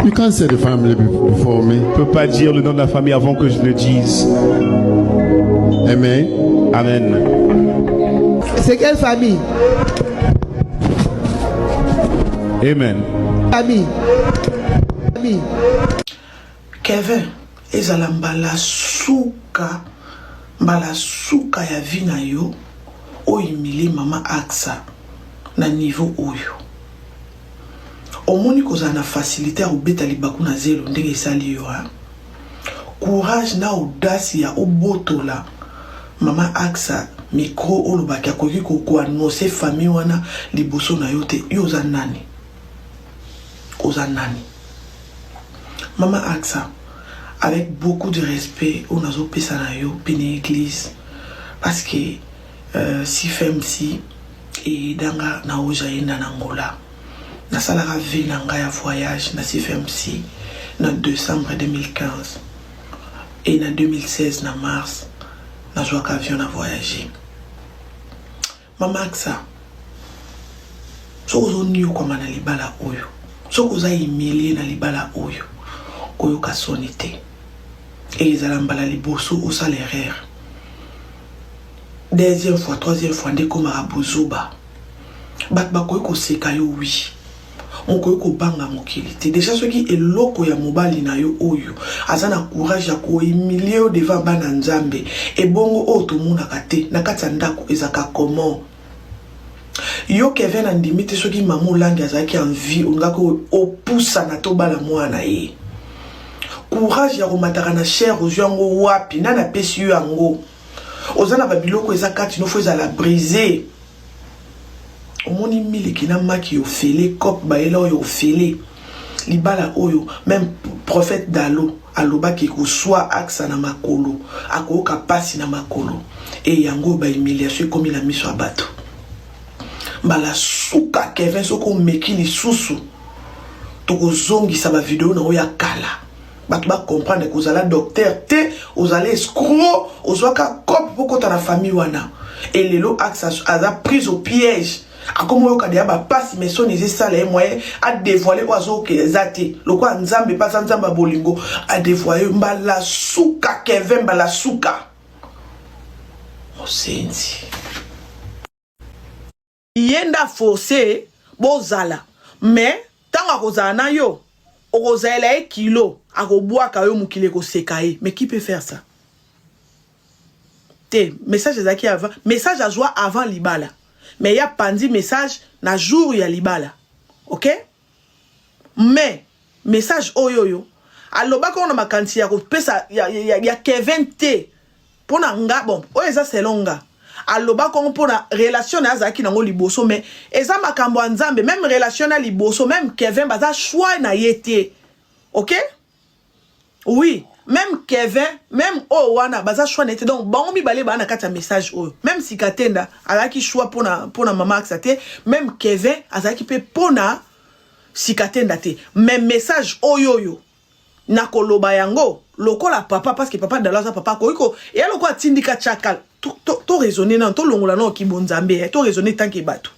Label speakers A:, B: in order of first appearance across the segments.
A: You can't say the family before me.
B: Je ne peux pas dire le nom de la famille avant que je le dise.
A: Amen.
B: Amen.
C: C'est quelle famille?
B: Amen.
C: Famille.
D: Kevin, ezala mbala suka ya vina yo oyimili mama Axa na niveau oyo. Omoni kozala na facilité ya obeta libaku na zelo ndenge esali yo ha. Courage na audace ya obotola mama Axa micro olobaki akoki koannoncer famille wana liboso na yo te. Yo oza nani? Oza nani? Mama Axa, avec beaucoup de respect, on a zo pesa na yo pene église parce que si femme si et danga na oja yenda na Angola. Na salara ve na nga ya voyage na si femme si na décembre 2015 et na 2016 na mars na joa avion na voyager. Mama Axa, so ozo niyo kwa mana libala oyo. So oza humilié na libala oyo. Koyo kasoni te. Et ils allaient mbala liboso au salaire. Deuxième fois, troisième fois, ndé ko marabozoba. Bat ba koyo ko seka yo oui. On koyo ko banga mokili te. Déjà ceux qui est loko ya mobali na yo oyo. Azana courage ya ko humilié devant bana nzambe. Et bongo o to muna kate. Na kati ndako ezaka comment. Yo Kevin andimite ceux qui mamu langi azaki en vie. Ongako opusa na to bala mwana ye. Courage ya komataka na cher aux yango wapi na pesi yo yango ozana babiloko eza kati no fo eza la briser omoni miliki na maki yo fele kop baela yo fele libala oyo même prophète Dalo alobaki ko soit Axa na makolo akoka pasi na makolo et yango ba humiliation comme la miso abato bala suka Kevin soko meki lisusu toko zongi sa ba vidéo na oya kala. Tu vas comprendre que vous allez docteur T, vous allez escroc, vous allez cop pour la famille wana. Et les lots Axa a pris au piège. A comme vous avez passe mais son les salé moyen à dévoiler oiseau que zate. Le quoi nzambe pas nzamba bolingo a dévoiler mbala suka Kevin mbala suka. Osenzi. Yenda forcé bozala. Mais tant à kozana yo Ozela kilo akoboaka yo mukile ko sekaye. Mais qui peut faire ça? Te message ezaki avant, message a joie avant libala. Mais y a pandi message na jour ya libala. OK? Mais message oyoyo aloba ko na makanti ya ko pesa ya Kevin T. Pona nga bon, o eza selonga. Aloba ko pona relation na azaki nango liboso mais eza makambo nzambe même relation na liboso même Kevin baza choix na yete. OK? Oui, même Kevin, même wana baza choix na yete donc bango mibale ba na kata message oyo. Même si katenda alaki choix pona mama Axa te, même Kevin azaki pe pona si katenda te. Même message oyoyo na koloba yango lokola papa parce que papa dalaza papa koiko et loko atindika chakal to raisonner non to longola non ki bonzambe to raisonner tant que bato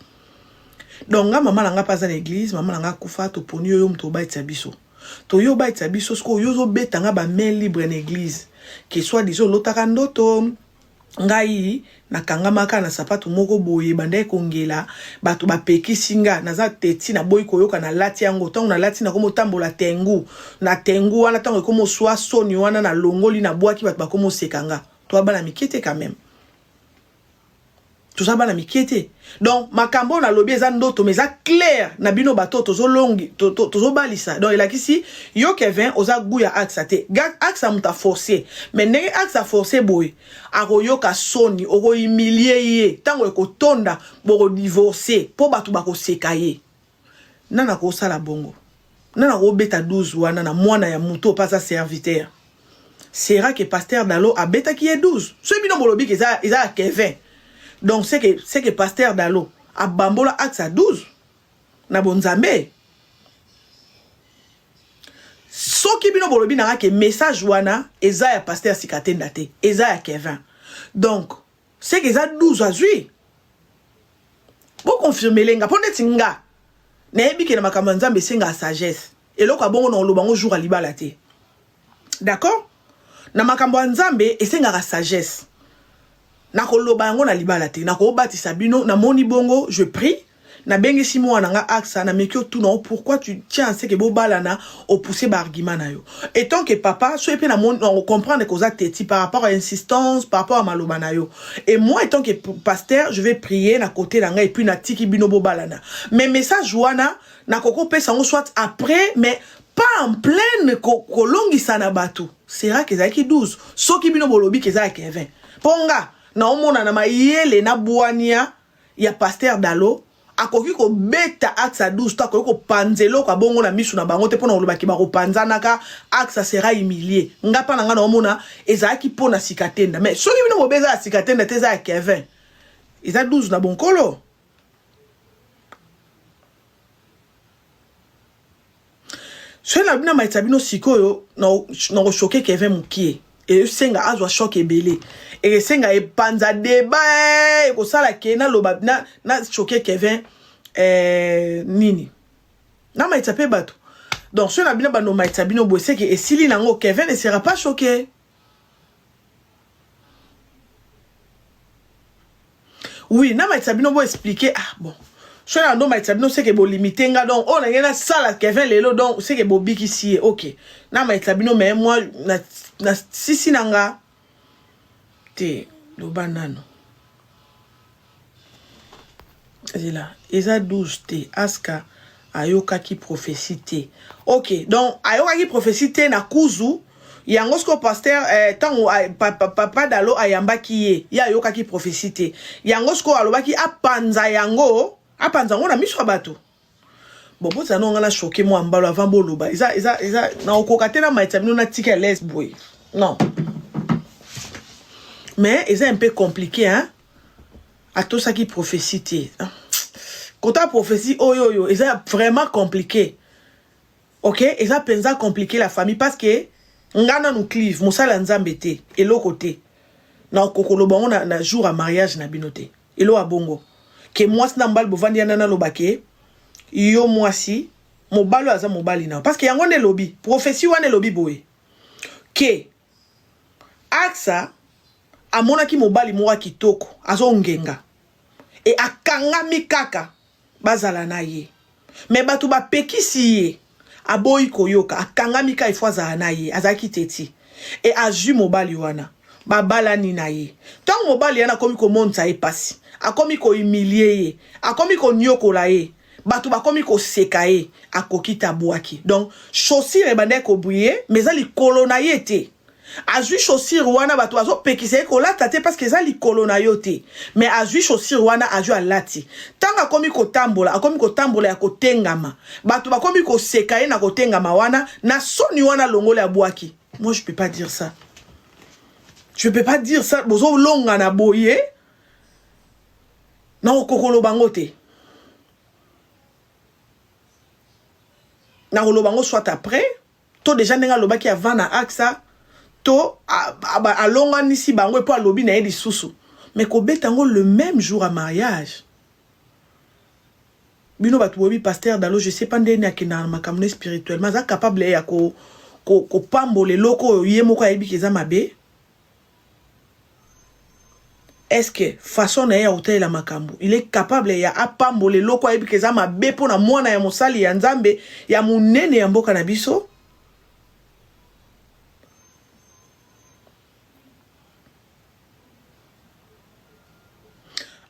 D: donc nga mama nanga pas à l'église mama nanga kufa to poni yo mto ba tsabiso to yo ba tsabiso sko yo zo betanga ba main libre en église que soit disons lotaka ndoto ngai na kangamaka na sapato moko boye bandai kongela bato bapeki singa naza teti na boy koyoka na lati yango tango na lati na komo tambola tengu na tengu wana tango komo swa soni wana na longoli na boaki bato bakomo sekanga to bana mikete quand même tout ça bana mikete donc makambo na lobi eza ndoto mais ça clair na bino bato tozo longi tozo balisa donc il a kisi yo Kevin oza guya Axa te Axa muta forcer mais ndenge Axa forcer boy akoyoka soni oko humilier ye tango ekotonda boko divorcer po bato bako sekaye nana ko sala bongo nana ko beta 12 wana na mwana ya muto pas sa serviteur sera que pasteur Dalo a beta qui est 12 ce bino bolobi que ça Kevin. Donc c'est que pasteur Dalo a bambola Axa 12 na bonzambe. So ki bino bolobi na ke message wana eza ya pasteur sikatenda te, eza ya Kevin. Donc c'est que ça 12 azui. Pour confirmer lenga, pour netinga. Na yebi ke na makambo nzambe senga sagesse. et lo ka bongo na lobango jour à libala te. D'accord? Na makambo nzambe esengaka sagesse. Na ko lobango na libala te, na ko batisa bino na moni bongo, je prie. Na bengi simo ananga aksa na mekyo tout non pourquoi tu tiens c'est que bo balana au pousser ba argument na yo. Et tant que papa soit pe na on comprendre que ça teti par rapport à insistance par rapport à maloba na yo. Et moi étant que pasteur je vais prier na côté na nga et puis na tiki bino bo balana. Mais message wana na koko pesa on soit après mais pas en pleine kolongi sana bato. C'est vrai que ça qui 12 soki bino bolobi que ça qui 20. Ponga na omona na mayele na buania ya pasteur Dalo akoki ko beta axa 12 to akoki ko panzelo kwa bongo na misu na bango te pona olobaki ba ko panzanaka axa sera humilié ngapa na nga na omona ezaki pona sikatenda mais soki bino bobeza sikatenda te za Kevin eza 12 na bonkolo so na bina maitabino sikoyo na ko choquer Kevin mukie et senga azwa choc ebele et senga e panza débat e ko sala ke na loba na choquer Kevin nini na maitape bato donc so na bina bano maitabino bosse ke esili nango Kevin ne sera pas choqué. Oui na maitabino bo expliquer ah bon so na ndo maitabino c'est que bo limiter nga donc on a ngena sala Kevin lelo donc c'est que bo biki si OK na maitabino mais moi na sisi nanga te lo banano là eza 12 te aska ayoka ki prophétie te. OK donc ayoka ki prophétie te na kuzu yango sko pasteur tango papa Dalo ayamba ki ye ya ayoka ki prophétie te yango sko alobaki apanza yango na miso bato. Bon pour ça non on a choqué moi mbalo avant boloba isa na okokate na maitabino na tika les boy non mais c'est un peu compliqué hein à tout ça qui prophétie quand ta prophétie oh yo c'est vraiment compliqué. OK et ça pensa compliquer la famille parce que ngana nous clive mosala nzambe te et l'autre côté na kokolo bango na jour à mariage na binote et lo abongo que moi na mbal bovandi na lobake yo mwasi mobalo aza mobali na parce que yango ne lobby prophétie wana lobby boye ke aksa amona ki mobali mwa kitoko azongenga e akangami kaka bazala na ye mais batu ba pekisi ye aboyi koyoka akangami ka ifwaza na ye azaki teti e aju mobali wana babala ni na ye tant mobali yana komi ko monta e pasi akomi ko humilier ye akomi ko nyokola ye batu bakomi ko sekaye akokita bwaki donc chaussure bande ko bouiller mais ali kolona yete azui chaussure wana batu azo pekise ko lata te parce que za li kolona yote mais azui chaussure wana aju alati tanga komi ko tambola ya kotengama batu bakomi ko sekaye na kotengama wana na soni wana longola ya bwaki. Moi je peux pas dire ça, bozo longa na boye na okokolo bangote na lobango soit après to déjà nenga lobaki avant na aksa to alonga nisi bango po alobi na yedi susu mais ko betango le même jour à mariage bino batu bobi pasteur Dalo je sais pas ndeni akina makamne spirituellement za capable ya ko pambole loko yemoko ayebi keza mabe. Est-ce que façon na ya hotel la makambo il est capable ya apambole loko ayebi keza mabe pona mwana ya mosali ya nzambe ya munene ya mboka na biso?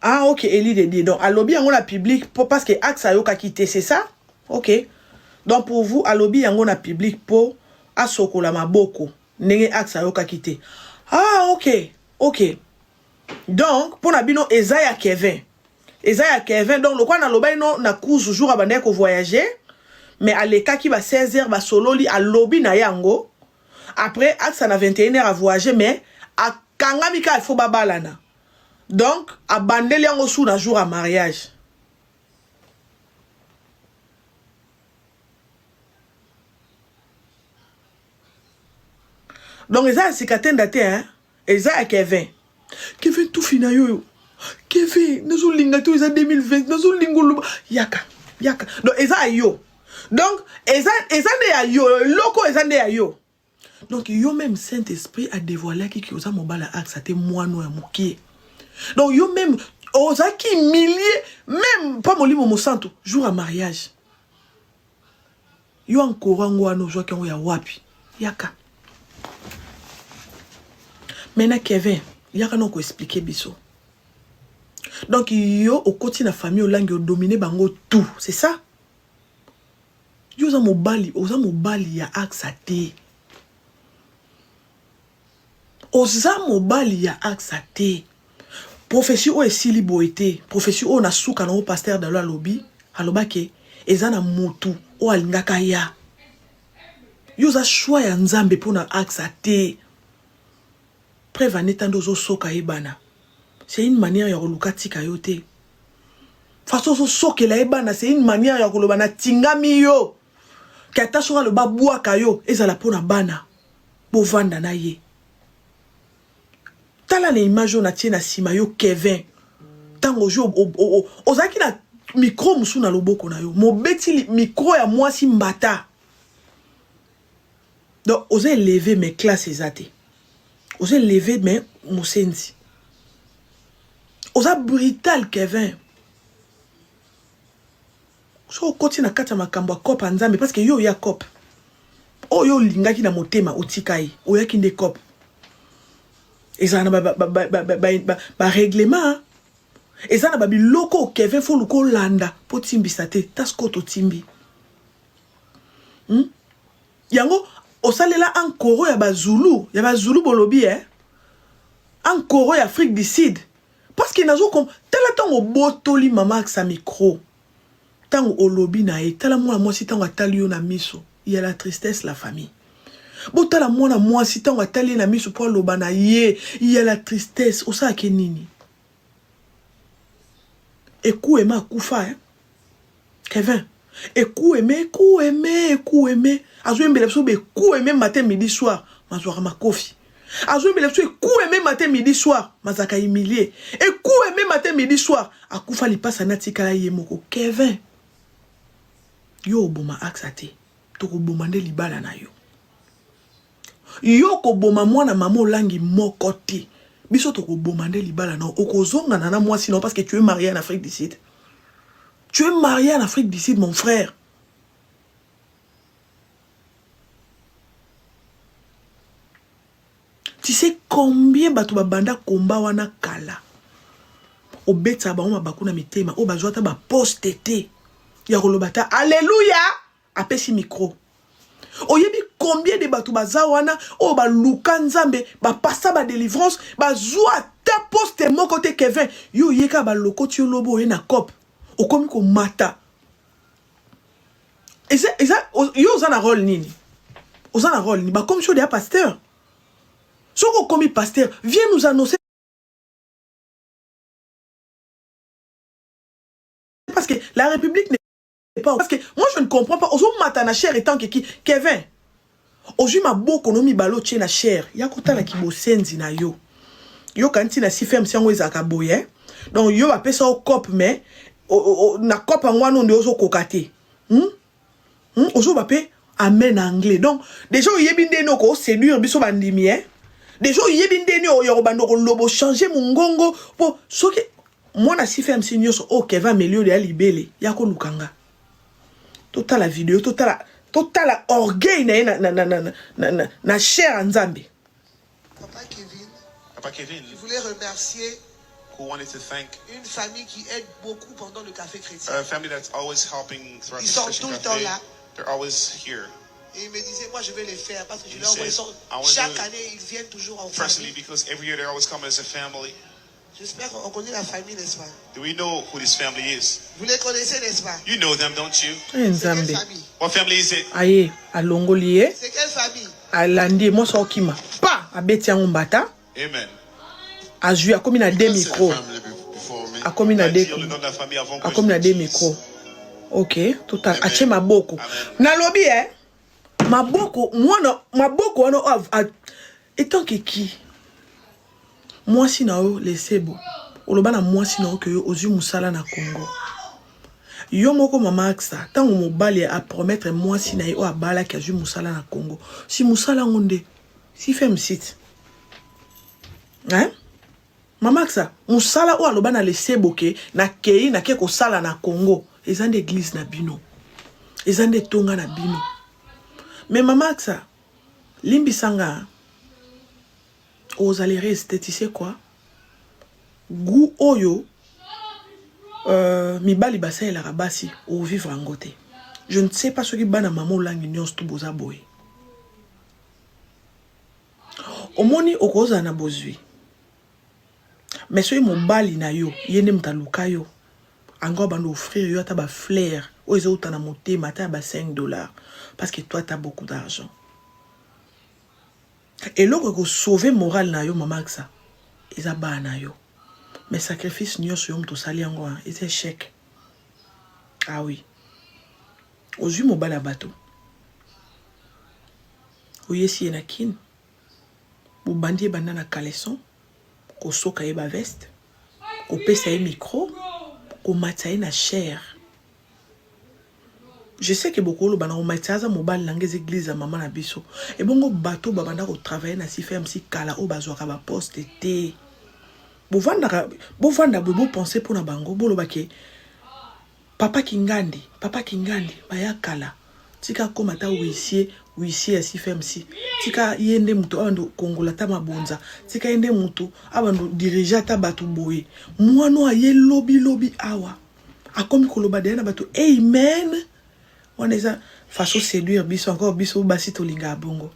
D: Ah OK Eli de dit donc alobi yango na public parce que axa yoka quitté c'est ça? OK donc pour vous alobi yango na public po asokola maboko nenge axa yoka quitté. Ah OK donc pour nabino Ezaya Kevin donc le quoi na loba ino na kuzu jour abandé ko voyager mais aleka ki ba 16h ba sololi a lobby na yango après axa na 21h à voyager mais a kangamika il faut babalana donc abandeli yango sous na jour à mariage. Donc Ezaya sikatenda te hein Ezaya Kevin tout fina yo Kevin nazo linga to eza 2020 nazo lingolo yaka donc Ezaya yo Donc, ezande ya yo, loko ezande ya yo. Donc, yo même Saint-Esprit a dévoilé qui osa mobala axe te moino ya mokie. Donc, yo même osa qui milliers, même pas molimo mo santo, jour à mariage. Yo encore ngwano joa ki ya wapi. Yaka. Maintenant Kevin, yaka non ko expliquer biso. Donc yo au côté na famille au langue au dominé bango tout, c'est ça? Yo za mobali ya aksate. Oza mobali ya aksate. Profession o esili boete, profession o na suka na o pasteur dans la lobby, aloba ke ezana motu o alingaka ya. Yo za choix ya nzambe pona aksate. Prévaneta ndozo soka ebana. C'est une manière ya koluka tika yo te. Façon so soke la ebana, c'est une manière ya koloba na tingami yo. Kata soka le babua kayo ezala pona bana. Bo vanda na ye. Tala les images na tiena sima yo Kevin. Tango jo ozaki na micro musu na loboko na yo. Mobeti micro ya mwasi mbata. Donc osez lever mes classes ezate. Osez lever mes mosenzi. Osa brutal Kevin. So continue na kata makambo cop nzambe parce que yo ya cop. Oh yo lingaki na motema otikai. Oya kinde cop. Ezana ba règlement. Ezana ba biloko Kevin fo luko landa po timbisa te tasko to timbi. Yango osalela encore ya ba Zulu bolobi encore ya Afrique du Sud. Parce que nazo comme tala tango botoli mama ak sa micro. Tango olobi na e tala mwana mwasi tango atali yo na miso. Il y a la tristesse la famille. Botala mwana mwasi tango atali na miso po loba na ye, il y a la tristesse osa ke nini. Eku ema kufa Kevin. Eku eme. Azo embele so be ku eme matin midi soir. Mazwara makofi. Azo embele so ku eme matin midi soir. Mazaka humilié. Eku eme matin midi soir. Akufa li pasa natika ye moko Kevin. Yo boma aksate. Toko bomande libala na yo. Yo ko boma mwana mama langi moko te. Biso toko bomande libala na okozonga na moi sinon parce que tu es marié en Afrique du Sud. Tu es marié en Afrique du Sud mon frère. Tu sais combien batu babanda komba wana kala. Obeta ba oma bakuna mitema o bazwata ba poste te. Ya kolobata alléluia apesi micro. Oyebi combien de batu bazawana o ba luka nzambe ba passa ba délivrance ba zwa ta poste mon côté Kevin yo yeka ba loko ti lobo na cop o komi ko mata. Et ça yo zana rôle nini. Ozana rôle ni ba comme chose de pasteur. Soko komi pasteur viens nous annoncer parce que la République n'est pas parce que moi je ne comprends pas. Ozo matana cher étant que qui Kevin. Ozu ma boko no mi balo tche na cher. Ya kota la kibosenzi na yo. Yo kanti na si ferme si ango ezaka boye. Donc yo va pesa au cop mais na cop ngwano nde ozo kokate. Ozo va pe amen anglais. Donc déjà yebinde no ko séduire biso bandimi Déjà yebinde no yo bando ko lobo changer mungongo po soki moi na si ferme si nyoso o Kevin melio de libele ya ko lukanga. Total la vidéo total orgueil na cher nzambe.
C: Papa Kevin,
E: je voulais remercier
C: who wanted to thank
E: une famille qui aide beaucoup pendant le café chrétien.
C: a family that's always helping throughout
E: Ils
C: the
E: sont
C: Christian
E: tout le temps
C: cafe.
E: là.
C: They're always here.
E: Et ils me disaient, moi je vais les faire parce que je
C: He
E: leur envoie.
C: said, I want
E: Chaque
C: to-
E: année, ils viennent toujours en
C: Personally,
E: famille.
C: because every year they always come as a family.
E: J'espère qu'on connaît la famille, n'est-ce pas?
C: Do we know who this family is?
E: Vous les connaissez, n'est-ce pas?
C: You know them, don't you?
E: C'est quelle
D: Nzambe.
E: famille?
C: What family is it?
D: Aye alongolié
E: C'est quelle famille?
D: alandi mo sokima. Pa abeti yango mbata.
C: Amen.
D: Azui akomi na deux
A: That's the
D: micros.
A: family before me.
D: Akomi na deux.
C: Dis le nom de la famille avant que
D: Akomi na
C: je
D: deux
C: le dise.
D: micros. Ok, total.
C: Amen.
D: Ache maboko.
C: Amen.
D: Nalobi maboko mwana maboko wana étant que qui moi si na o lesebo oloba na moi si na o que yo ozu musala na Congo Yo moko mama aksa, tant on mobali à promettre moi si na yo abala ki azu musala na Congo. Si musala ngonde, si fait site. Hein? Mama aksa, musala ou aloba na laisser boke na kei na keko sala na Congo. Ezan d'église na bino. Ezan de tonga na bino. Mais mama aksa, limbi sanga aux allez rester, tu sais quoi? Gou oyo mibali basa la rabasi au vivre en côté. Je ne sais pas ce qui bana maman langue nyons tout boza boy. Omoni okoza na bozui. Mais soy mobali na yo, yene mtaluka yo. Encore bando offrir yo ta ba flair, o ezo utana moté mata ba $5 parce que toi tu as beaucoup d'argent. Et là que sauver moral na yo maman que ça. Eza ba na yo. Mais sacrifice n'y a sur to sali yango et c'est échec. Ah oui. Ozu mo bala bateau. Oyesi enakin. Bo bandi banana caleçon, ko soka e ba veste, ko pesa e micro, ko mataye na chair. Je sais que beaucoup de gens ont mobile dans les églises à maman na biso. Et bon bateau babanda ko travailler na si ferme si kala o bazwaka ba poste té. Bo vanda bo penser pour na bango bo lobake papa kingandi baya kala. Tika koma ta huissier à si ferme si. Tika yende muto abando kongola ta mabonza. Tika yende muto abando diriger ta batu boye. Mwano aye lobby awa. Akomi koloba de na batu amen. On est ça façon séduire biso encore biso basi tolinga bongo.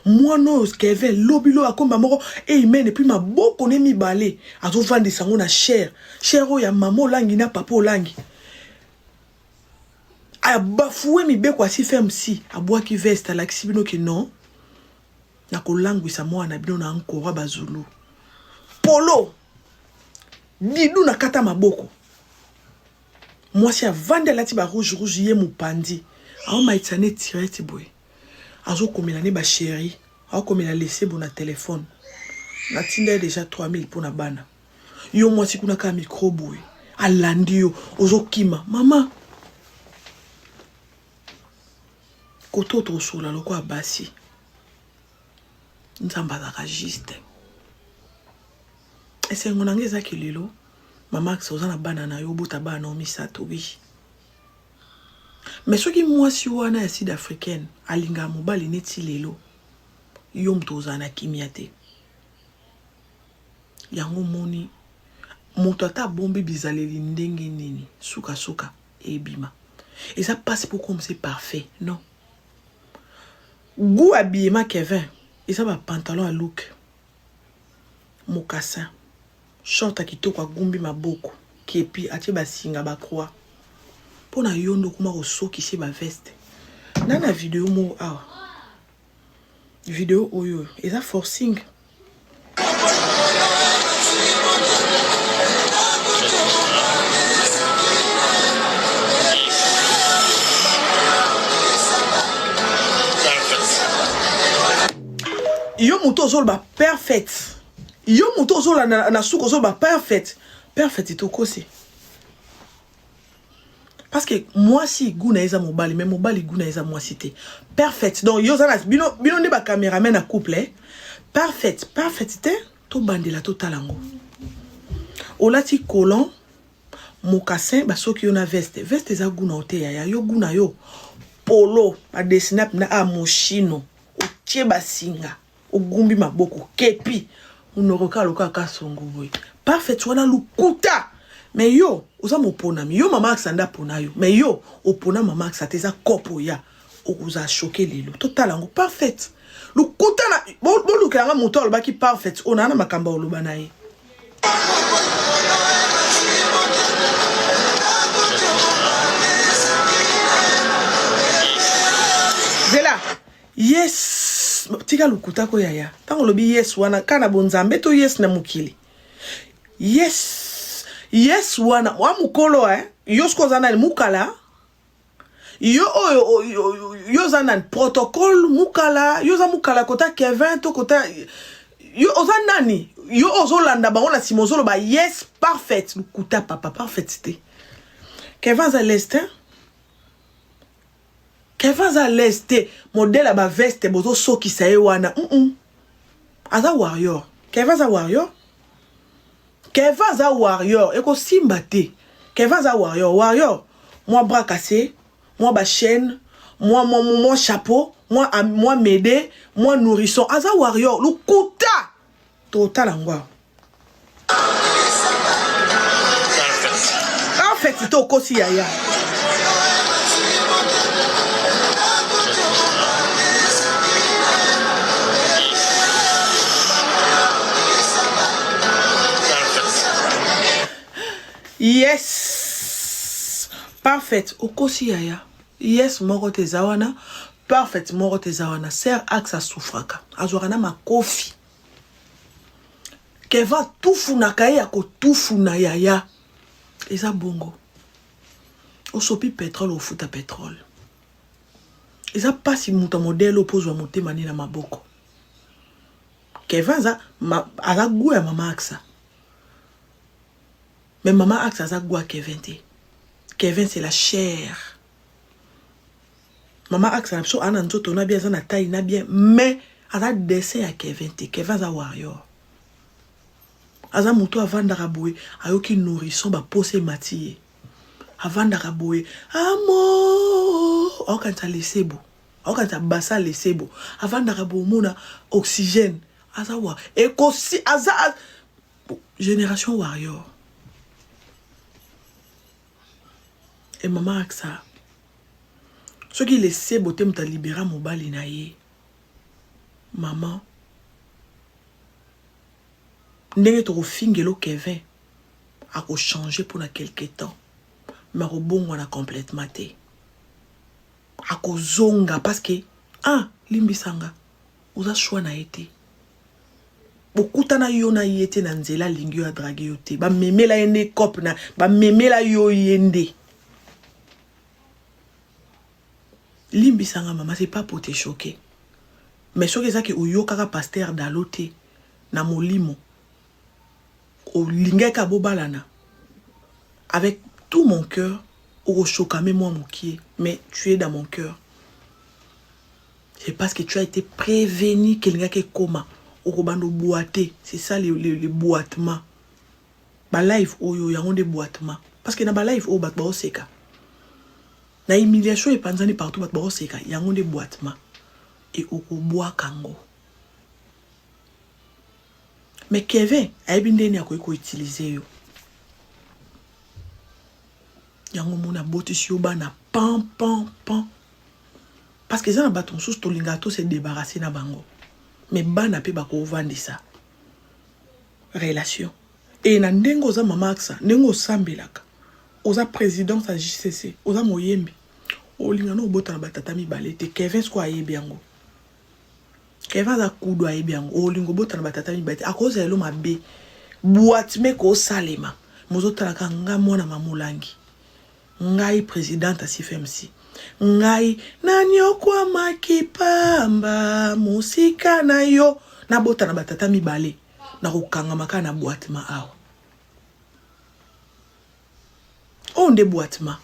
D: Moi non Kevin lobilo akomba moko amen et puis ma boko ne mi balé azo vendre sango na cher ya maman langi na papa langi a bafoué mi be kwa si ferme si a bois qui veste la kisibino ki non na ko langi sa moi na bino na encore bazulu polo didu na kata maboko. Moi si a vendre la tiba rouge yé mupandi a ma itane tirete boy azo komela ne ba chéri a komela laisser bon na téléphone na tinda déjà 3000 pour na bana yo moi si kuna ka micro boy alandi yo ozo kima mama koto to sola loko abasi nzamba za juste ese ngonangeza kililo mama aksoza bana na yo bota bana o misato oui. Mais ce qui moi si wana ya sud africaine alinga mobali neti lelo yom tozana kimiate. Yango moni moto ata bombe bizaleli ndenge nini suka e bima. Et ça passe pour comme c'est parfait, non. Goût habillement Kevin, et ça va pantalon à look. Mocassin. Short akito kwa gumbi maboko kepi atie basinga ba croix pona yondo kuma ko soki se ba veste nana vidéo mo vidéo oyo eza forcing yo muto zol ba perfect. Yo muto zola na suko zoba perfect ito kosi. Parce que moi si guna eza mobali mais mobali guna eza moi cité perfect. Donc yo zana bino ne ba cameraman na couple perfect te to bandela to talango. Olati colon mocassin ba soki yo na veste eza guna ote ya yo guna yo polo ba dessiner na moshino o tie basinga o gumbi maboko kepi unoroka loka kasongo boy parfait wana lukuta mais yo oza mopona yo mama aksanda pona yo mais yo opona mama aksata eza kopo ya okuza choquer lelo total ngo parfait lukuta na bo lukanga moto alobaki parfait ona na makamba oloba na ye Zela yes tika lukuta ko yaya tango lobi yes wana kana bonzambe to yes na mukili yes wana wa mukolo yo skozana mukala yo zana protocole mukala yo za mukala kota Kevin to kota yo ozanani yo ozolanda bango na simozolo ba yes parfait lukuta papa parfaitité Kevin à l'est, hein? Kevin à l'est, modèle à ma veste, bozo so qui sa wana. Aza warrior. Kevin à warrior. Kevin à warrior. Eko simbate. Kevin à warrior. Warrior. Moi bras cassé, moi ba chaîne, moi chapeau, moi m'aider, moi nourrisson. Aza warrior. Le kuta. Total angwa. En fait, c'est au kosi yaya. Yes. Parfait. Okosi yaya. Yes, moro te zawana. Parfait, moro te zawana. Ser axa soufraka. Azorana ma kofi. Keva tufuna kaya ko tufuna yaya. Eza bongo. Osopi pétrole au futa pétrole. Eza pas si muta modèle oppose wa monter mani na maboko. Keva za aza goût ya mama axa. Mais maman axe a goût à Kevin. Kevin c'est la chair. Maman axe a so ana nzoto na bien na taille na bien mais a dessin à Kevin. Kevin za warrior. Aza muto avanda raboué ayoki nourrisson ba posé matié. Avanda raboué amour. O quand ça laissé beau. O quand ça bassa laissé beau. Avanda rabou mona oxygène. Aza wa et kosi aza génération warrior. Et maman Aksa, ce qui laissait beauté m'ta libéra mon bali na ye. Maman, ndenge to fingelo Kevin a ko changer pour na quelque temps. Mais au bon on a complètement té. A ko zonga parce que limbisanga oza choix na été. Bokuta na yo na yete na nzela lingio a draguer yote. Ba memela yende cop na ba memela yo yende. Limbisanga maman c'est pas pour te choquer. Mais ce que ça que oyo kaka pasteur dalote na molimo. O lingeka bobalana. Avec tout mon cœur, o chokame moi mokié, mais tu es dans mon cœur. C'est parce que tu as été prévenu que lingeka koma o bando boiter, c'est ça les boitements. Ba life oyo yango de boitements parce que na ba life o bat ba oseka. Na humiliation et panzani partout bat ba oseka yango de boitements et o bois kango. Mais Kevin a bien ndeni ko utiliser yo. Yango mona boti si oba na pan. Parce que ça na baton sous to lingato se débarrasser na bango. Mais bana pe bako vendre ça. Relation. Et na ndengo za mama aksa, ndengo sambelaka. Oza président sa JCC, oza moyembi. O lingano bota na batata mi balete Kevin sko ayebi yango. Kevin za kudu ayebi yango. O lingo bota na batata mi balete. A cause elo mabe. Boîte me ko salema. Mozo talaka nga mona mamulangi. Ngai présidente à CFMC. Ngai nanyo kwa makipamba musika na yo na bota na batata mibale na kokanga maka na boîtement awa. On des boîtements.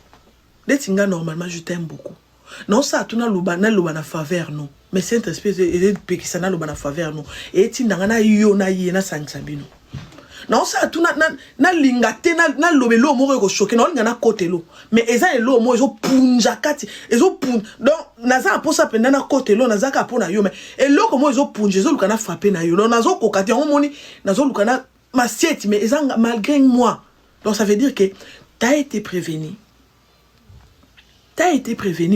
D: Des tinga normalement je t'aime beaucoup. Non ça tuna loba na faveur non. Mais c'est espèce de pekisana loba na faveur non. Et tinga na yo na ye na sansabino. Non ça tout na lingate na lobelo mo ko choquer non na côté lo mais eza elo mo ezo punja kati ezo pun donc naza pour ça penda na côté lo naza ka pona yo mais elo ko mo ezo punja ezo lukana frapper na yo non nazo ko kati on moni nazo lukana masiette mais eza malgré moi donc ça veut dire que t'as été prévenu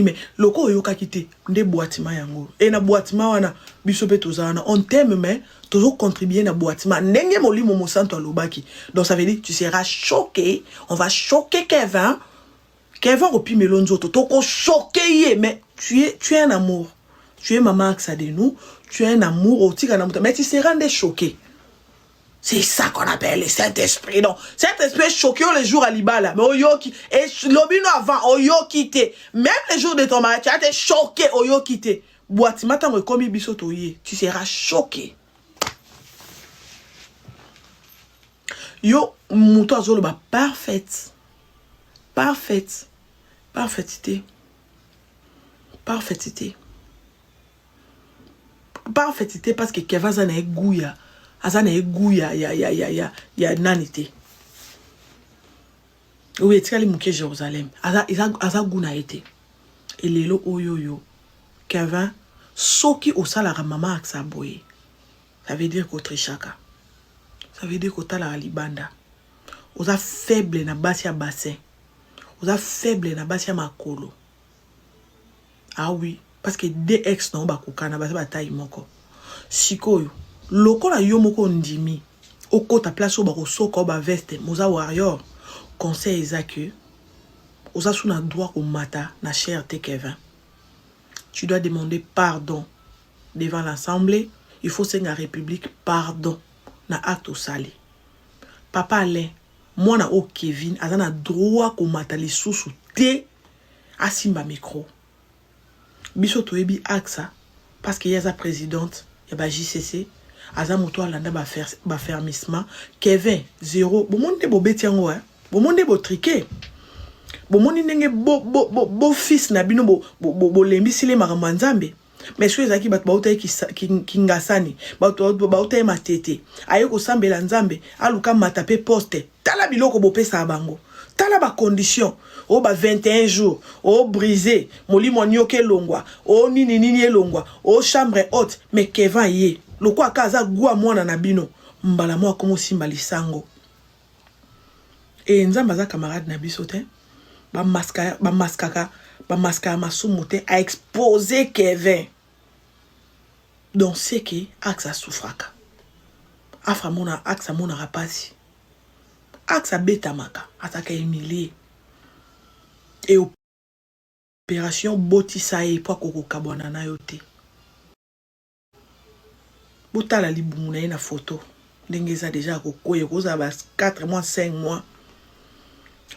D: mais loko yoka kité nde boîtement yango et na boîtement wana bisope tozana on t'aime mais toujours contribuer na boîtement ndenge molimo mo santo alobaki donc ça veut dire tu seras choqué on va choquer Kevin opi melonzo to ko choquer mais tu es un amour tu es maman Aksa de nous tu es un amour otika na mais tu seras choqué. C'est ça qu'on appelle le Saint-Esprit. Donc, Saint-Esprit choqué les jours à Libala. Mais Oyoki, et l'obino avant, Oyoki te. Même les jours de ton mariage, tu as été choqué, Oyoki te. Boîte, maintenant, comme il tu seras choqué. Yo, mouto azolo ba parfaite. parfaite. Parfaitité. Parfaitité. Parfaitité parce que Keva zana egouya. Azana egouya ya nanité. Oui, tu as les mouquets Jérusalem. Aza gouna été. Et les lots oyoyo. Kevin, soki au salara maman ak sa boye. Ça veut dire qu'au trichaka. Ça veut dire qu'au tala libanda. Oza faible na basi ya bassin. Oza faible na basi ya makolo. Ah oui, parce que des ex non ba kukana basi ba taille moko. Sikoyo, lokola yo moko ndimi. Oko ta place au bako soko ba veste, moza warrior. Conseil est que oza sous na droit au mata na cherté Kevin. Tu dois demander pardon devant l'assemblée. Il faut que la République pardon na acte au sali. Papa Alain, moi na o Kevin, a na droit ko mata li sous te asimba micro. Biso to ebi aksa parce que y a sa présidente, y a ba JCC, aza moto alanda ba fermissement. Kevin 0. Bon monde bo betiango hein. Bon monde bo triqué. Bon monde ndenge bo fils na bino bo lembisi le maramanzambe. Mais ceux qui bat bautaye kingasani, bautaye matete. Ayo ko sambela nzambe, aluka matape poste. Tala biloko bo pesa bango. Tala ba condition. O ba 21 jours, o brisé, molimo nyoke longwa, o nini longwa, o chambre haute, mais Kevin ye. Loko akaza gwa mwana na bino, mbala mwa komo simba lisango. Et nzamba za camarade na biso te, ba maskaka masumu te a exposé Kevin. Donc c'est que axa souffraka. Afra mona axa mona rapasi. Axa beta maka ataka humilié. Et opération botisae po koko kabwana na yote. Botala libumu na photo. Ndengeza déjà kokoye koza ba 4 mois 5 mois.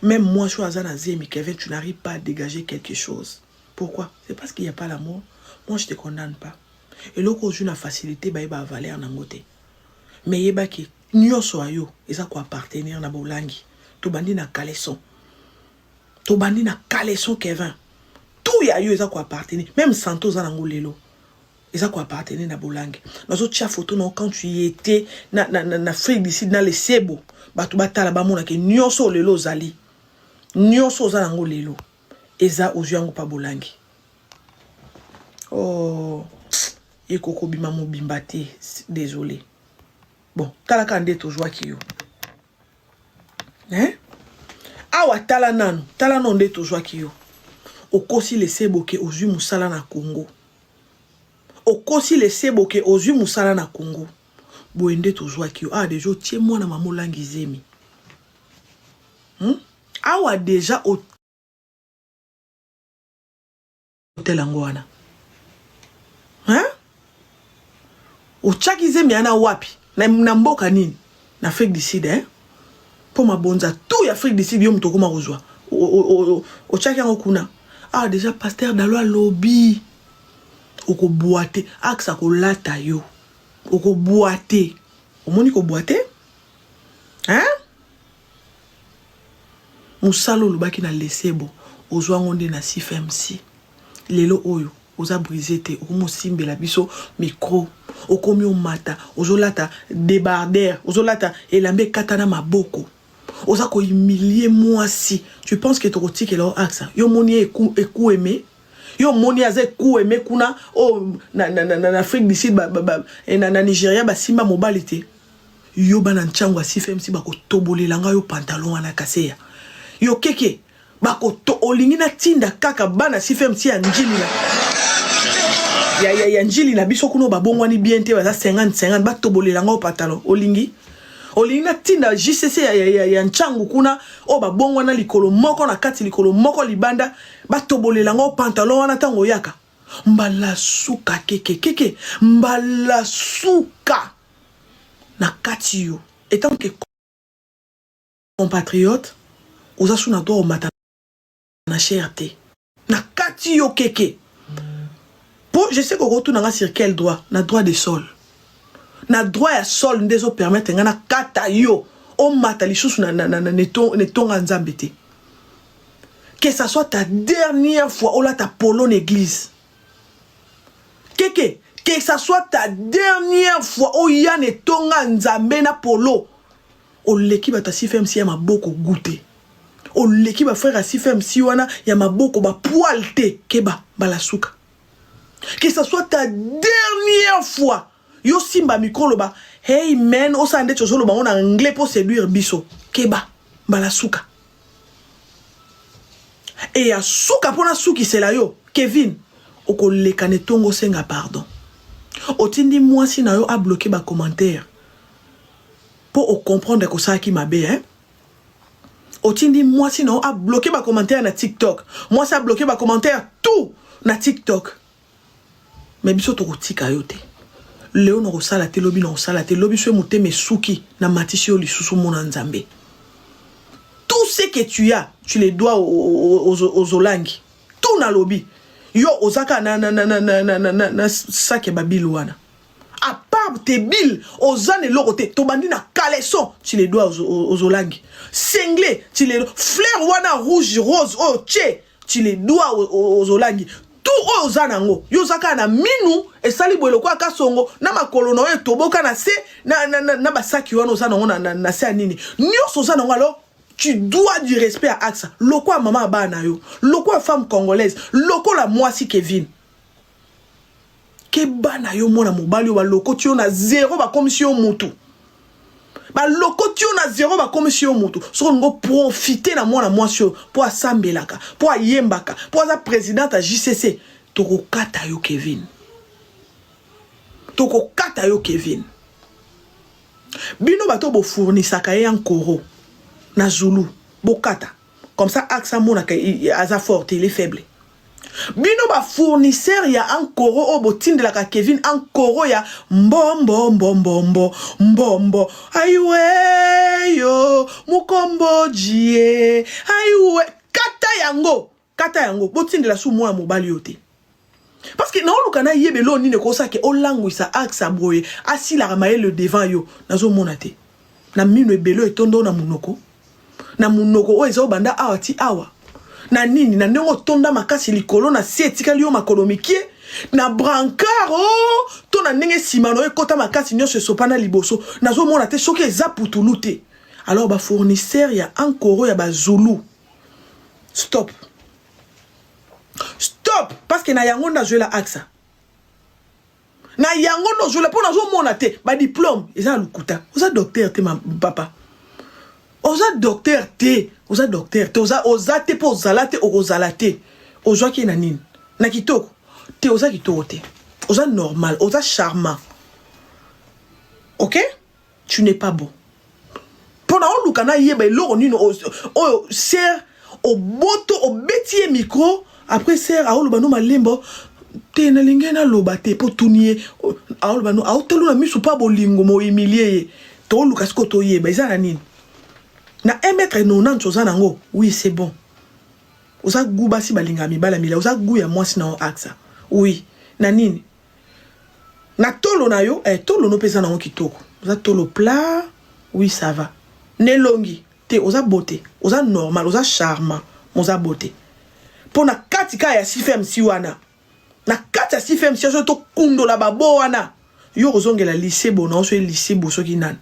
D: Même moi, je suis à Zemi, Kevin, tu n'arrives pas à dégager quelque chose. Pourquoi? C'est parce qu'il n'y a pas l'amour. Moi, je ne te condamne pas. Et là, quand j'ai une facilité, il va avaler en angoté. Mais il y a qui n'y soit yo, ils ont quoi appartenir na bolangi. To bandi na caleçon. To bandi na caleçon, Kevin. Tout y a yo, ils ont quoi appartenir. Même Santos en angolelo. Ils ont quoi appartenir na bolangi. Dans autres photo, quand tu y étais, na frère d'ici, dans les sebo. Batu batala ba mona ke nyonso lelo zali. Nyonso za nango lelo. Eza ozuango pa bolangi. Oh, ekoko bima mo bimbate, désolé. Bon, tala kande to joa ki yo. Hein? Awa tala non de to joa ki yo. Okosi le sebo ke ozu musala na Congo. Okosi le sebo ke ozu musala na Congo. Boende to joa ki yo. Ah, déjà tie moi na maman langi zemi. Awa déjà hotel angwana. Hein? Ochaki zemi ana wapi? Na mboka nini? Na Afrique du Sud, hein? Pour ma bonza tout Afrique du Sud yo mtoko ma rozwa. Ochaki yango kuna. Ah, déjà pasteur Dalo lobby. Oko boite, aksa ko lata yo. Oko boite. Omoni ko boite? Hein? Musalo lubaki na lesebo. Ozwa ngonde na CFMC. Lelo oyo. Oza brisé te. Okomo simbela biso micro. Okomi omata. Ozolata débardeur. Ozolata elambe katana maboko. Oza ko humilier moi si. Tu penses que tu que leur axe. Yo moni eku aimé. Yo moni aze ku aimé kuna. Oh na Afrique du Sud na Nigeria ba simba mobilité. Yo bana nchango CFMC bako tobolela nga yo pantalon ana kaseya. Yo keke bako to olingi na tinda kaka bana CFMC ya njili na ya njili na biso kuno babongwani bien te baza 50 ba tobolela nga yo pantalon olingi na tinda JCC ya nchango kuna o babongwana likolo moko na kati likolo moko libanda ba tobolela nga yo pantalon wana tango yaka mbala suka keke mbala suka na kati yo étant que compatriote oza suna to mata na cherté na kati yo keke pour je sais que retourne nga sur quel droit na droit de sol na droit ya sol ndezo permettre nga na kata yo o mata lisusu na netonga nzambe te que ça soit ta dernière fois, ou là ta polo l'église. Que ça soit ta dernière fois, où ya ne tonga nzambe na polo. O l'équipe ta si femme si ya maboko goûter. O l'équipe ba frère si femme si wana ya maboko ba poilte keba balasuka. Que ça soit ta dernière fois. Yo simba micro loba. Hey man, o sande chozo loba on anglais pour séduire biso. Keba balasuka. Et ya souka pona souki c'est là yo. Kevin, oko lekane tongo senga pardon. Otindi moi si na yo a bloqué ba commentaire. Pour comprendre que ça qui m'a bé hein. Otindi moi si na yo a bloqué ba commentaire na TikTok. Moi ça a bloqué ba commentaire tout na TikTok. Mais biso to tika yo te. Léo no sala te lobi no sala te lobi so muté me souki na matisi yo lisusu mona nzambe. Tout ce que tu as, tu les dois aux olangi. Tout na lobby. Yo ozaka na sake babilwana. À part tes billes, ozane lorote, tobandi na caleçon, tu les dois aux olangi. Senglé, tu les fleur wana rouge rose, oh tché, tu les dois aux olangi. Tout ozanango, yo zaka na minu et sali boyelo kwa kasongo na makolo na yo toboka na se na basaki wana ozanango na se anini. Nyos ozanango alors tu dois du respect à Axa. Loko a maman Abanayo. Loko a femme congolaise. Loko la moi si Kevin. Kebanayo mona mobali wa loko tu na zéro ba commission mutu. Ba loko tu na zéro ba commission mutu. So ngo profiter na mona moi sur pour asambelaka, pour yembaka, pour sa présidente à JCC. Toko kata yo Kevin. Toko kata yo Kevin. Bino bato bo fournisaka en koro. Na Zulu, Bokata. Comme ça, Axa Mona, Aza forte, il est faible. Bino ba fournisseur ya encore au botin de la Kevin encore ya mbombo aywe yo mukombo jie aywe kata yango botin de la sou moi mobali yote. Parce que non lukana yebe lo ni ne kosa ke olangwisa Axa boye asila ramaye le devant yo nazo monate. Na mino ebelo etondo na munoko. Na munoko o ezo banda awati awa na nini na ndongo tonda makasi likolo na si etikali yo makolo mikie na brancard to na ndenge simano ekota makasi nyonso esopana liboso nazo mona te soki eza putulu te. Alors ba fournisseur ya encore ya ba Zulu stop parce que na yango na jouer la Axa na yango no jouer la po nazo mona te ba diplôme eza lukuta oza docteur te ma papa. Oza docteur te, oza te po zalate o zalate. Oza ki na nini? Na kitoko. Te oza kitoko te. Oza normal, oza charmant. OK? Tu n'es pas bon. Pendant on lukana yeba loro nino o ser o boto o betie micro après ser a olubano malembo te na lingena loba te po tunie a olubano a otelu na misu pa bolingo mo humilier to lukasko to yeba eza na nini? Na 1m90 choza nango, oui c'est bon. Oza guba si balinga mibala mila, oza gu ya mwasi na Axa. Oui, na nini? Na tolo na yo, tolo no pesa nango kitoko. Oza tolo plat, oui ça va. Nelongi, te oza beauté, oza normal, oza charmant, oza beauté. Po na katika ya sifem si wana. Na kati ya sifem si to kundo la babo wana. Yo ozonge la lycée bona, oso lycée boso ki nan.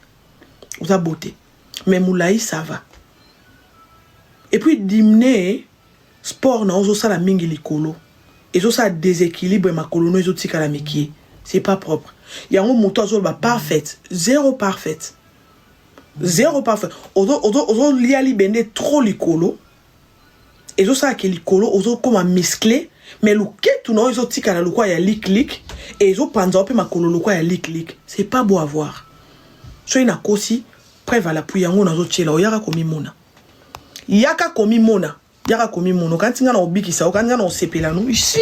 D: Oza beauté. Mais Moulaï, ça va. Et puis, dimné, sport, na ozo sala mingi likolo. Et ça déséquilibre ma colono, et tika la miki. C'est pas propre. Il y a un moto ozo ba parfaite. Zéro parfaite. Zéro parfait. Ozo liali bende trop likolo. Et ça qui likolo, ozo comme mesclé. Mais le tout non, ozo tika la lokwa ya lik. Et ozo panza pe ma colono lokwa ya lik. C'est pas beau à voir. So ina kosi. Preuve à la pouyango na zo tchela oyaka komi mona. Yaka komi mona. Yaka komi mona. Quand tu as un bikisa, quand tu as un sepela nous ici.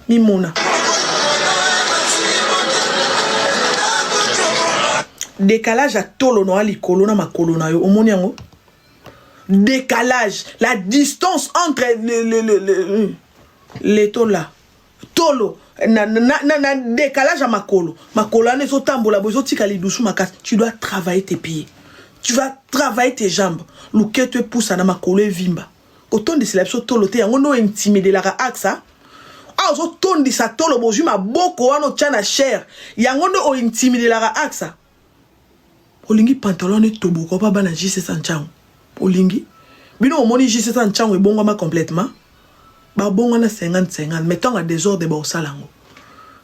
D: Mi mona. Décalage à tolo no ali kolona ma kolona yo omoni yango. Décalage, la distance entre les tola. Tolo na décalage à makolo ane so tambola bozo tika li dousu makas. Tu dois travailler tes pieds. Tu vas travailler tes jambes. Le que tu pousses à ma colère vimba. Autant de célébration toloté, on no intimidé la axa. Ah, autant de sa tolo boju ma boko ano tchana cher. Yangono o intimidé la axa. Olingi pantalon et tobo ko pa bana jise sanchango. Olingi. Bino o moni jise sanchango e bongo ma complètement. Ba bongo na 50-50. Mettons à désordre ba osalango.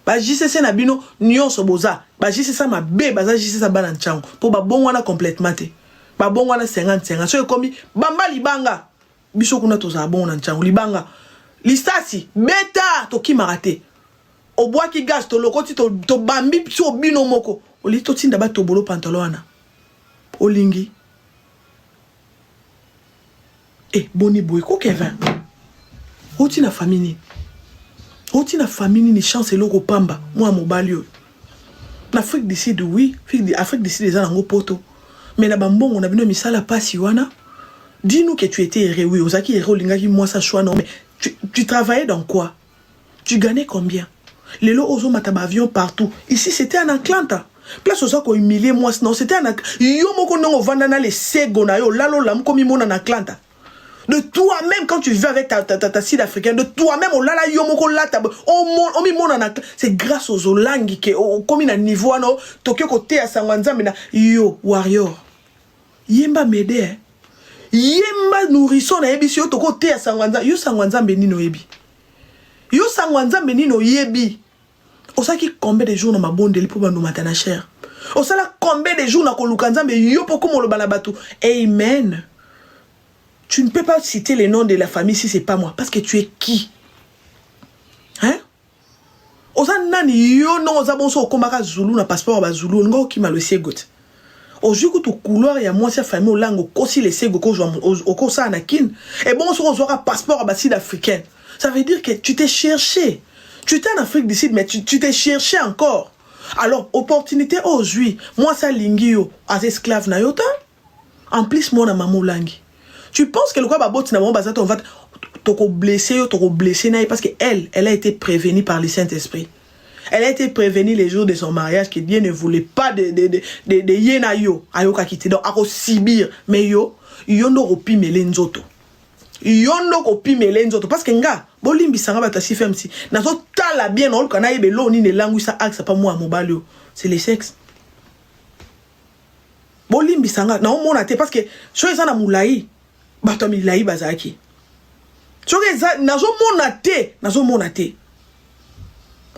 D: Ba jise se na bino nyonso boza. Ba jise sa ma be baza jise sa bana nchango. Po ba bongo na complètement te. Ba bongo na 50-50. So komi bamba libanga. Biso kuna toza bongo na nchango libanga. Listasi beta to ki marate. O bois ki gas to lokoti to bambi so bino moko. O li to tinda ba to bolo pantalona. Olingi. Boni boy ko Kevin. Oti na famille. Oti na famille ni chance loko pamba. Moi mobali yo. Na Afrique d'ici de oui, Afrique d'ici des anango poto. Mais na bambongo on a bino misala pasi wana. Dis-nous que tu étais heureux. Oui, Ozaki heureux lingaki moi ça choix non mais tu travaillais dans quoi? Tu gagnais combien? Les lots ozo mataba avion partout. Ici c'était en Atlanta. Place aux ko humilier moi non c'était en yo moko non vandana les segona yo lalo lam comme mon en Atlanta. De toi-même quand tu vis avec ta sud-africaine, de toi-même on lala yo moko lata on mi mon en Atlanta. C'est grâce aux olangi que comme na niveau no Tokyo côté à Sangwanza mais na yo warrior. Yemba m'aider. Yemba nourrisson na yebi si yo toko te ya Sangwanza yo Sangwanza benino yebi yo Sangwanza benino yebi osaki combien de jours na mabondeli po bando matana cher osala combien de jours na kolukanza mais yo poko moloba na bato amen. Tu ne peux pas citer les noms de la famille si c'est pas moi parce que tu es qui hein osa nani yo non osa bonso okomaka Zulu na passeport ba Zulu ngo ki malwesie gote aujourd'hui que couloir il y a moi sa famille au langue aussi les sego ko au ça anakin et bon on aura passeport à sud africain ça veut dire que tu t'es cherché tu étais en Afrique du Sud mais tu t'es cherché encore alors opportunité aujourd'hui moi ça lingio as esclave na yota en plus moi na maman langue tu penses que le quoi baboti na maman bazato on va toko blesser na parce que elle a été prévenue par le Saint-Esprit. Elle a été prévenue les jours de son mariage que Dieu ne voulait pas de yena yo ayoka kiti donc ako sibir mais yo no kopi melenzoto yondo kopi melenzoto parce que nga bolimbi sanga bata si femme si na so tala bien on kana yebe lo ni ne langue ça axe pas moi mobile c'est le sexe bolimbi sanga na on mona te parce que so eza na mulai bato milai bazaki so eza na zo mona te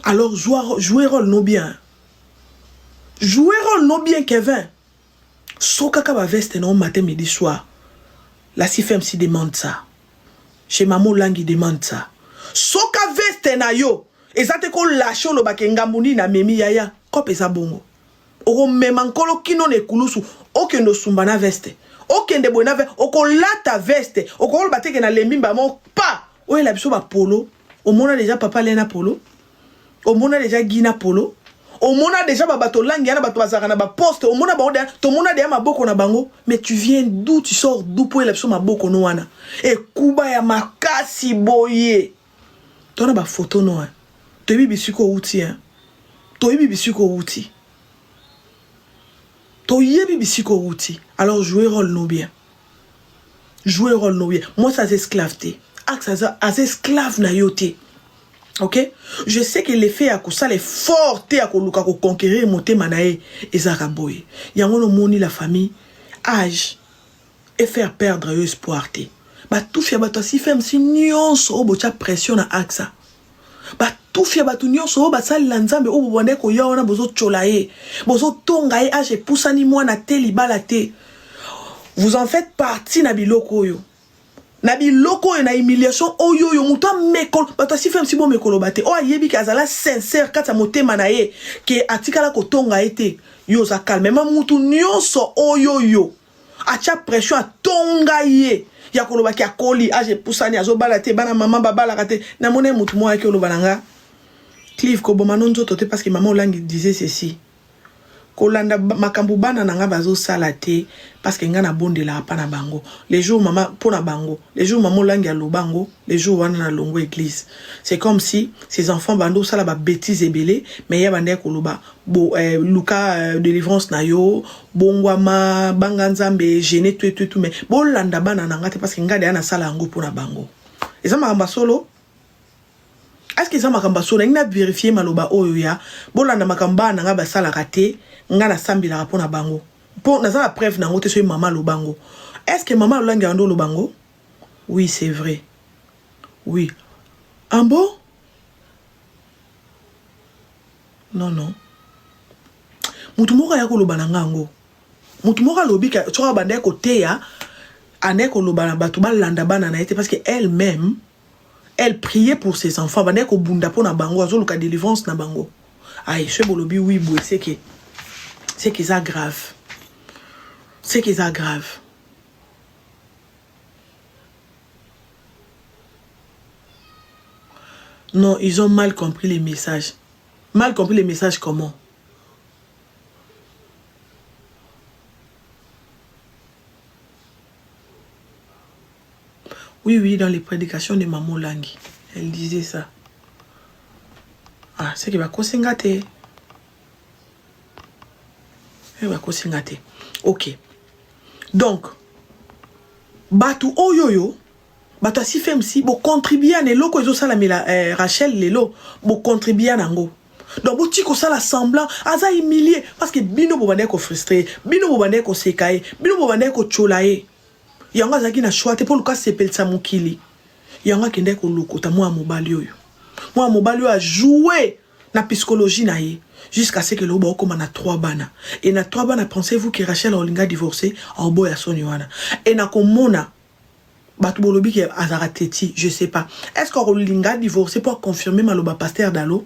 D: alors jouer rôle non bien. Jouer rôle non bien Kevin. Soka kaba veste non matin midi soir. La CFM si demande ça. Chez Maman Langi demande ça. Soka veste na yo. Ezate ko lâche lo bakenga muni na memi yaya. Ko pesa bongo. Oko memankolo kino ne kulusu. Okendo sumbana veste. Okende bona veste. Oko lata veste. Oko lo bateke na lembimba mo pa. Oye la biso ba polo. O mona déjà papa lena polo. Au monde a déjà Guina Polo. Au monde a déjà babato langiana bato bazarana ba poste. Au monde a baoda to monde a déjà maboko na bango. Mais tu viens d'où? Tu sors d'où pour élection maboko no wana? Et kuba ya makasi boye. Tona ba photo no. To yebi bisuko outi hein. To yebi bisuko outi. To yebi bisuko outi. Alors jouer rôle no bien. Jouer rôle no bien. Moi ça esclaveté. Ak ça as esclave na yote. Ok, je sais que l'effet à ça les fortes à koluka ko conquérir monter manae ezaraboy. Yangono moni la famille âge et faire perdre espoir te. Ba tout fia bato si femme si nyonso o bocha pression na axa. Ba tout fia bato nyonso o ba sali lanzambe o bobande ko yaona bozo cholae. Bozo tonga e âge poussani moi na te libala te. Vous en faites partie na biloko yo. Nabi loko et na humiliation oyo yo muto mekolo bato si femme si bon mekolo bate o ayebi kazala sincère kata motema na ye ke atikala kotonga ete yo za calme même mutu nyonso oyo yo acha pression atonga ye ya koloba ki akoli age pusani azobala te bana mama babala kate na mone mutu mo akolo balanga Clive ko bomano nzoto te parce que maman Langi disait ceci kolanda makambo bana nanga bazo sala te parce que nga na bondela pa na bango les jours maman pour na bango les jours maman langi ya lobango les jours wana na longo église c'est comme si ces enfants bando sala ba bêtises ebele mais ya bande ko loba bo Luka délivrance na yo bongwama banganzambe gêner tout mais bolanda bana nanga te parce que nga de na sala ngo pour na bango eza makamba solo. Est-ce que ça makamba solo ngina vérifier maloba oyo ya bolanda makamba nanga basala raté nga na sambila rapona bango pour naza la preuve nango te so maman lobango. Est-ce que maman lolangi ando lobango? Oui, c'est vrai. Oui. En bon? Non. Mutu moko ya ko lobana ngango. Mutu moko lobi ka tsoka bande ko teya aneko lobana batu balanda bana na été parce que elle-même elle priait pour ses enfants. Bande ko bunda pona bango azo luka délivrance na bango. Aïe, ce bolobi oui boy, c'est que ça grave. C'est que ça grave. Non, ils ont mal compris les messages. Mal compris les messages comment? Oui, dans les prédications de Maman Langi. Elle disait ça. Ah, c'est qu'il va kosingate. Il va kosingate. Ok. Donc, batu oyoyo, batu si femme si, bo contribuer à l'élo, ko ça la Rachel l'élo, bo contribuer à nango. Donc, bo tiko ça la semblant, aza humilié, parce que bino bo bande ko frustré, bino bo bande ko sekaye, bino bo bande ko cholaye. Yanga zaki na choix te pour le cas sepel sa mokili. Yanga kende ko lokota moi mobali oyo. Moi mobali a joué na psychologie na ye jusqu'à ce que le ba comme na 3 bana. Et na 3 bana pensez-vous que Rachel olinga divorcé en boy à son yoana. Et na komona batu bolobi ke azara teti, je sais pas. Est-ce qu'on olinga divorcé pour confirmer maloba pasteur Dalo?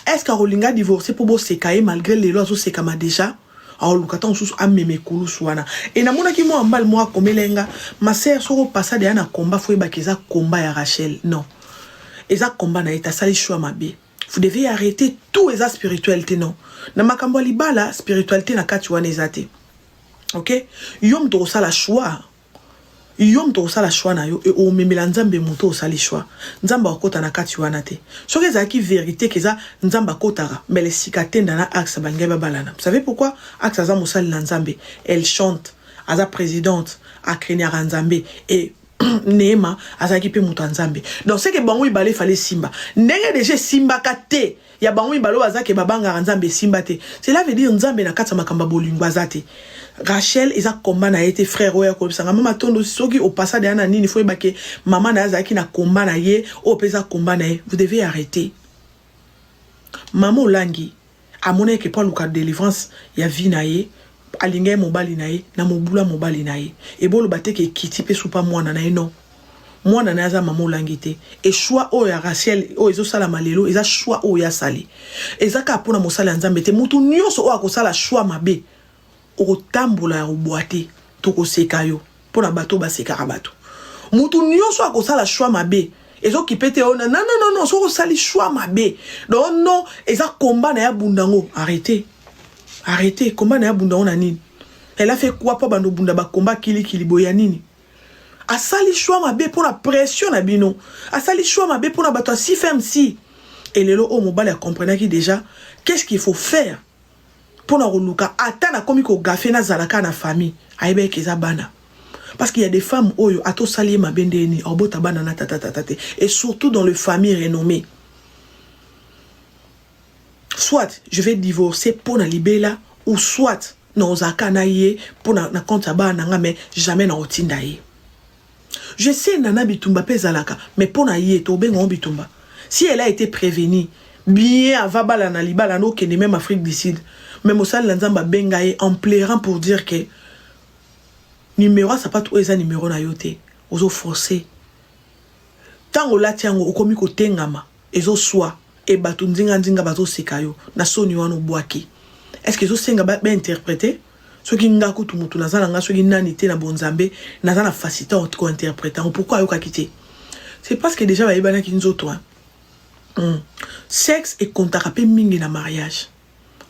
D: Est-ce qu'on olinga divorcé pour bo sekaye malgré les lois zo sekama déjà? Alors lukata sous ameme kulu suana et na mona ki mo ambal mo akomelenga ma sœur soko passa de na combat fo ebakeza combat ya Rachel non eza combat na eta sali choix mabe vous devez arrêter tout eza spiritualité non na makambo libala spiritualité na kati wana ezate OK yom to sala choix yom to sala choix na yo e o memela nzambe moto sali choix nzamba okota na kati wana te soki ezaki vérité keza nzamba kotara mais les sikatenda na axe bangeba balana vous savez pourquoi axe aza mosali na nzambe elle chante aza présidente a krenia nzambe et Neema azaki pe muto nzambe donc c'est que bango ibale fallait simba ndenge déjà simba kate ya bango ibalo azaki babanga nzambe simba te cela veut dire nzambe na kata makamba bolingwa zate Rachel eza combat na été frère oya ko bisanga mama tondo soki au passage na nini faut ebake maman na azaki na combat na ye o pesa combat na ye vous devez arrêter maman Langi a monnaie que pas luka délivrance ya vie na ye alinga mobali na ye na mobula mobali na ye e bolo bateke kiti pe soupa mwana na ye non mwana na za maman Langi te et choix o ya Rachel o ezo sala malelo eza choix o ya sali ezaka pona mosala nzambe te mutu nyonso o akosala choix mabe o tambola ya boite to ko sekayo pona bato ba sekara bato mutu nyonso akosala choix mabe ezo kipete ona non so ko sali choix mabe donc non eza combat na ya bundango arrêtez combat na ya bundango na nini elle a fait quoi pa bando bunda ba combat kili boya nini a sali choix mabe pour la pression na bino a sali choix mabe pour na bato si femme si et lelo o mobile a comprendre qui déjà qu'est-ce qu'il faut faire pour na roluka atana komi ko gafe na zalaka na famille aibe keza bana parce qu'il y a des femmes oyo ato sali ma bendeni obota bana na tatatate et surtout dans les familles renommées soit je vais divorcer pour na libela ou soit non zaka na ye pour na compte bana nga mais jamais na otinda ye je sais nana bitumba pe zalaka mais pour na ye to bengo bitumba si elle a été prévenue bien avant bala na libala no que même Afrique du Sud mais Moussa Lanzamba bengaye en pleurant pour dire que numéro ça pas tout eza numéro na yote ozo forcer tango la tiango okomi ko tengama ezo soit e batu nzinga bazo sekayo na soni wana boaki est-ce que ezo senga ba interpréter ce qui ngaku tu mutu nazala nga ce qui nani te na bonzambe nazala facilité ko interpréter pourquoi ayoka kité c'est parce que déjà ba yebana ki nzoto sexe et contact mingi na mariage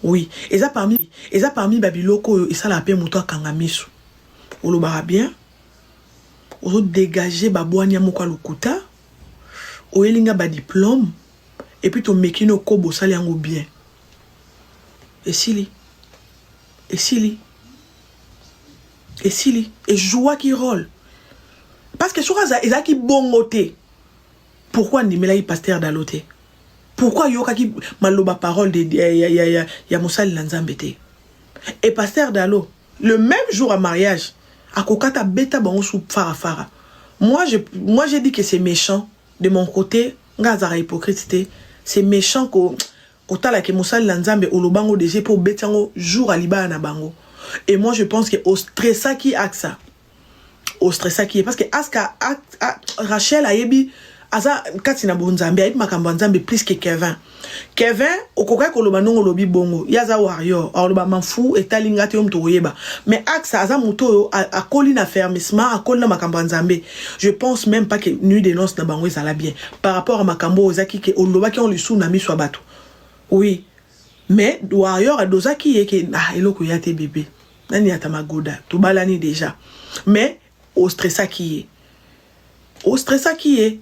D: Oui, et ça parmi babiloko et ça la paix muto kangamisu. Olobara bien. Ozo dégager babouania moko lokuta. Oyelinga ba diplôme et puis to mekino kobo sali yango bien. Et sili. Et joie qui rôle. Parce que sur ça qui bongoté. Pourquoi Ndimela yi pasteur d'aloté? Pourquoi yoka ki maloba parole de ya Moussali Lanzambete? Et pasteur d'alo, le même jour à mariage, à kokata beta bango sou fara. Moi j'ai dit que c'est méchant de mon côté, ngazara hypocrite, c'est méchant ko tala ke Moussali Lanzambe olobango déjà pour betango jour à liba na bango. Et moi je pense que au stressa qui aksa. Au stressa qui est parce que aska Rachel a yebi Aza katina bonzambe ayi makambo nzambe plus que Kevin okoka ko loba nongo lobi bongo yaza warrior aloba manfu etalinga te mto yeba mais axa aza muto a koli na fermissement a koli na makambo nzambe. Je pense même pas que nuit de noces na bango ezala bien par rapport à makambo ozaki ke oloba ki on lisu na miso bato. Oui, mais warrior adozaki yeke eloko ya te bébé nani atamagoda to balani déjà mais au stressa qui est